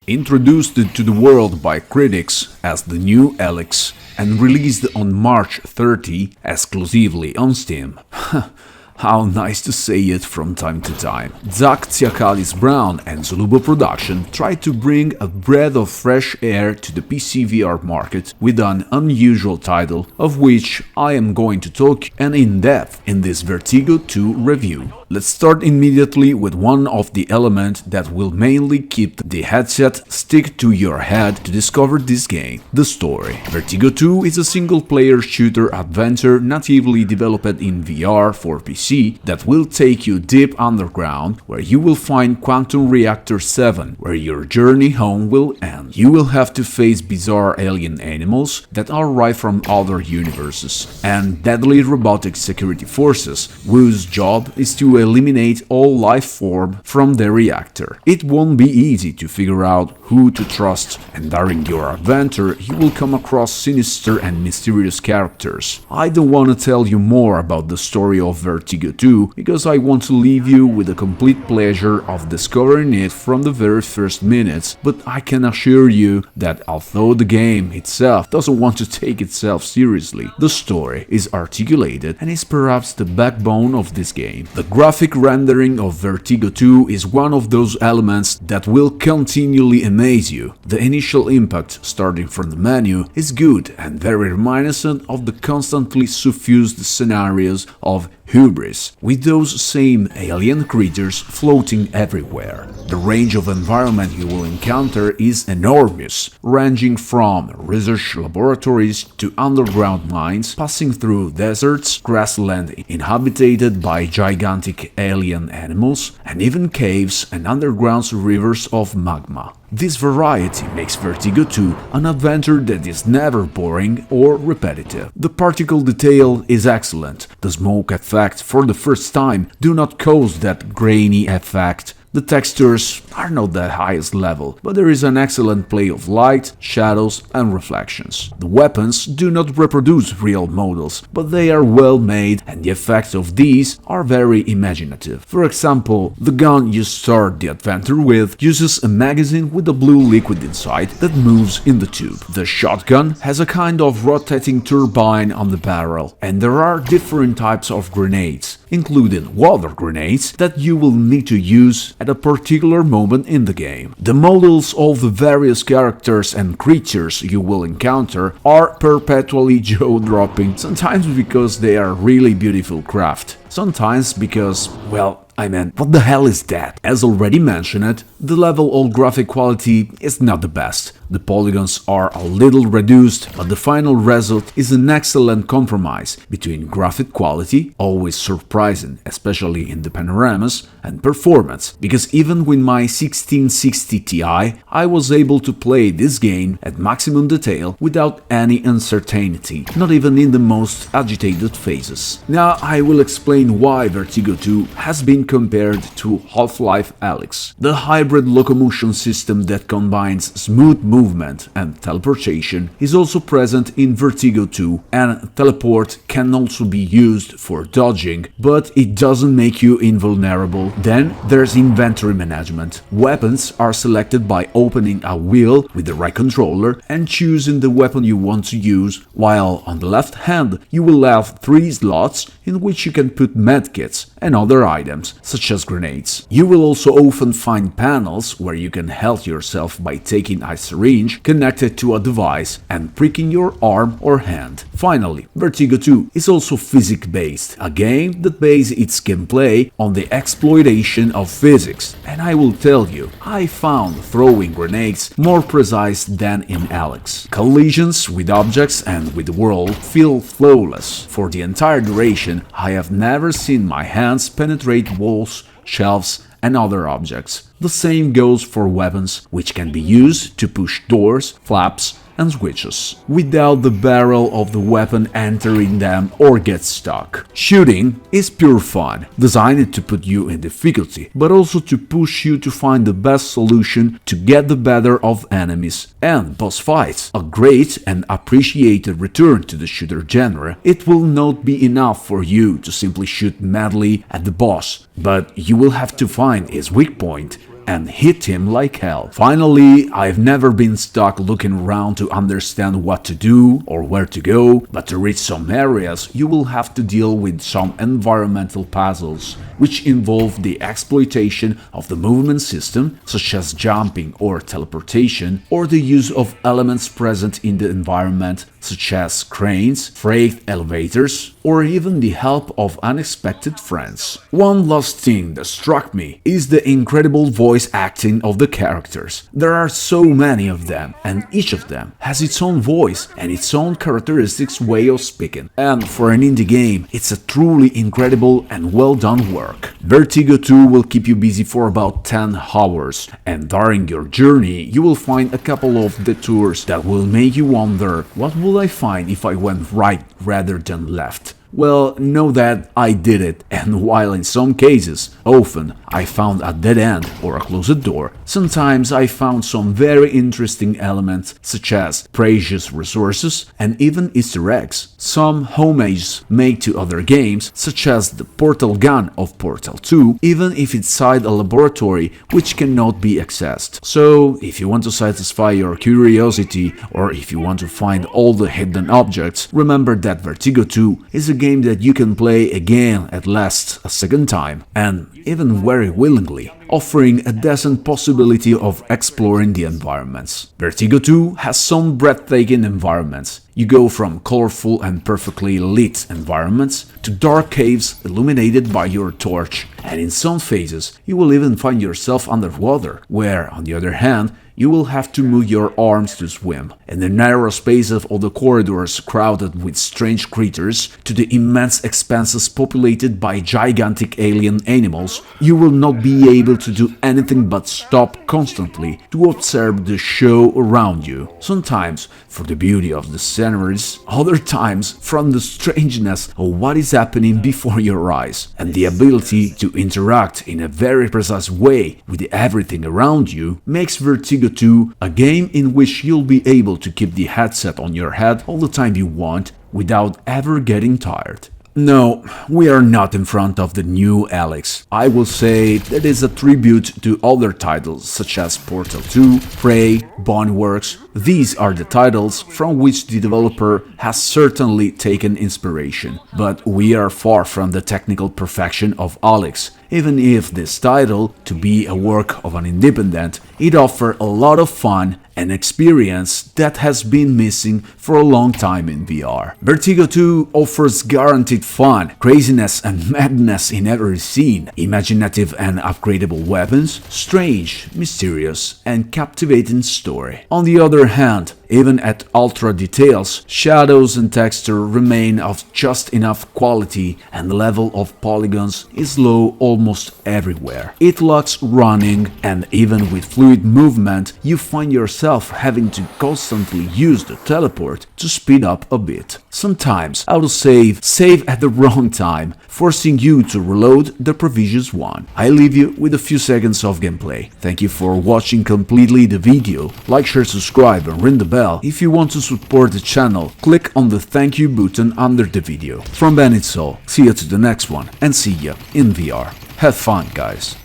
Introduced to the world by critics as the new Alyx and released on March 30 exclusively on Steam. How nice to say it from time to time. Grazie Brown and Zulubo Production tried to bring a breath of fresh air to the PCVR market with an unusual title, of which I am going to talk and in depth in this Vertigo 2 review. Let's start immediately with one of the elements that will mainly keep the headset stick to your head to discover this game, the story. Vertigo 2 is a single-player shooter adventure natively developed in VR for PC that will take you deep underground, where you will find Quantum Reactor 7, where your journey home will end. You will have to face bizarre alien animals that arrive from other universes, and deadly robotic security forces, whose job is to eliminate all life form from the reactor. It won't be easy to figure out who to trust, and during your adventure you will come across sinister and mysterious characters. I don't want to tell you more about the story of Vertigo 2 because I want to leave you with the complete pleasure of discovering it from the very first minutes, but I can assure you that although the game itself doesn't want to take itself seriously, the story is articulated and is perhaps the backbone of this game. The graphic rendering of Vertigo 2 is one of those elements that will continually amaze you. The initial impact, starting from the menu, is good and very reminiscent of the constantly suffused scenarios of Hubris, with those same alien creatures floating everywhere. The range of environment you will encounter is enormous, ranging from research laboratories to underground mines, passing through deserts, grassland inhabited by gigantic alien animals, and even caves and underground rivers of magma. This variety makes Vertigo 2 an adventure that is never boring or repetitive. The particle detail is excellent. The smoke effect for the first time do not cause that grainy effect. The textures are not the highest level, but there is an excellent play of light, shadows and reflections. The weapons do not reproduce real models, but they are well made and the effects of these are very imaginative. For example, the gun you start the adventure with uses a magazine with a blue liquid inside that moves in the tube. The shotgun has a kind of rotating turbine on the barrel, and there are different types of grenades, including water grenades that you will need to use at a particular moment in the game. The models of the various characters and creatures you will encounter are perpetually jaw-dropping, sometimes because they are really beautiful craft, sometimes because, well, what the hell is that? As already mentioned, the level of graphic quality is not the best. The polygons are a little reduced, but the final result is an excellent compromise between graphic quality, always surprising, especially in the panoramas, and performance, because even with my 1660 Ti, I was able to play this game at maximum detail without any uncertainty, not even in the most agitated phases. Now I will explain why Vertigo 2 has been compared to Half-Life Alyx. The hybrid locomotion system that combines smooth movement and teleportation is also present in Vertigo 2, and teleport can also be used for dodging, but it doesn't make you invulnerable. Then there's inventory management. Weapons are selected by opening a wheel with the right controller and choosing the weapon you want to use, while on the left hand you will have 3 slots in which you can put medkits and other items, such as grenades. You will also often find panels where you can heal yourself by taking a syringe connected to a device and pricking your arm or hand. Finally, Vertigo 2 is also physics-based, a game that bases its gameplay on the exploitation of physics, and I will tell you, I found throwing grenades more precise than in Alyx. Collisions with objects and with the world feel flawless. For the entire duration, I have never seen my hands penetrate walls, shelves and other objects. The same goes for weapons, which can be used to push doors, flaps and switches, without the barrel of the weapon entering them or get stuck. Shooting is pure fun, designed to put you in difficulty, but also to push you to find the best solution to get the better of enemies. And boss fights, a great and appreciated return to the shooter genre. It will not be enough for you to simply shoot madly at the boss, but you will have to find his weak point and hit him like hell. Finally, I've never been stuck looking around to understand what to do or where to go, but to reach some areas you will have to deal with some environmental puzzles, which involve the exploitation of the movement system, such as jumping or teleportation, or the use of elements present in the environment, such as cranes, freight elevators, or even the help of unexpected friends. One last thing that struck me is the incredible voice acting of the characters. There are so many of them, and each of them has its own voice and its own characteristics way of speaking. And for an indie game, it's a truly incredible and well done work. Vertigo 2 will keep you busy for about 10 hours, and during your journey you will find a couple of detours that will make you wonder, what will I find if I went right rather than left? Well, know that I did it, and while in some cases, often, I found a dead end or a closed door, sometimes I found some very interesting elements such as precious resources and even Easter eggs. Some homages made to other games, such as the portal gun of Portal 2, even if inside a laboratory which cannot be accessed. So, if you want to satisfy your curiosity or if you want to find all the hidden objects, remember that Vertigo 2 is a game that you can play again at least a second time, and even very willingly, offering a decent possibility of exploring the environments. Vertigo 2 has some breathtaking environments. You go from colorful and perfectly lit environments to dark caves illuminated by your torch, and in some phases you will even find yourself underwater, where, on the other hand, you will have to move your arms to swim. In the narrow spaces of the corridors crowded with strange creatures, to the immense expanses populated by gigantic alien animals, you will not be able to do anything but stop constantly to observe the show around you. Sometimes for the beauty of the sceneries, other times from the strangeness of what is happening before your eyes, and the ability to interact in a very precise way with everything around you makes Vertigo 2 a game in which you'll be able to keep the headset on your head all the time you want without ever getting tired. No, we are not in front of the new Alyx. I will say that is a tribute to other titles such as Portal 2, Prey, Boneworks. These are the titles from which the developer has certainly taken inspiration. But we are far from the technical perfection of Alyx. Even if this title, to be a work of an independent, it offers a lot of fun and experience that has been missing for a long time in VR. Vertigo 2 offers guaranteed fun, craziness and madness in every scene, imaginative and upgradable weapons, strange, mysterious and captivating story. On the other hand, even at ultra details, shadows and texture remain of just enough quality and the level of polygons is low almost everywhere. It lacks running, and even with fluid movement you find yourself having to constantly use the teleport to speed up a bit. Sometimes autosave at the wrong time, forcing you to reload the previous one. I leave you with a few seconds of gameplay. Thank you for watching completely the video. Like, share, subscribe and ring the bell. If you want to support the channel, click on the thank you button under the video. From Ben it's all, see you to the next one and see ya in VR. Have fun, guys.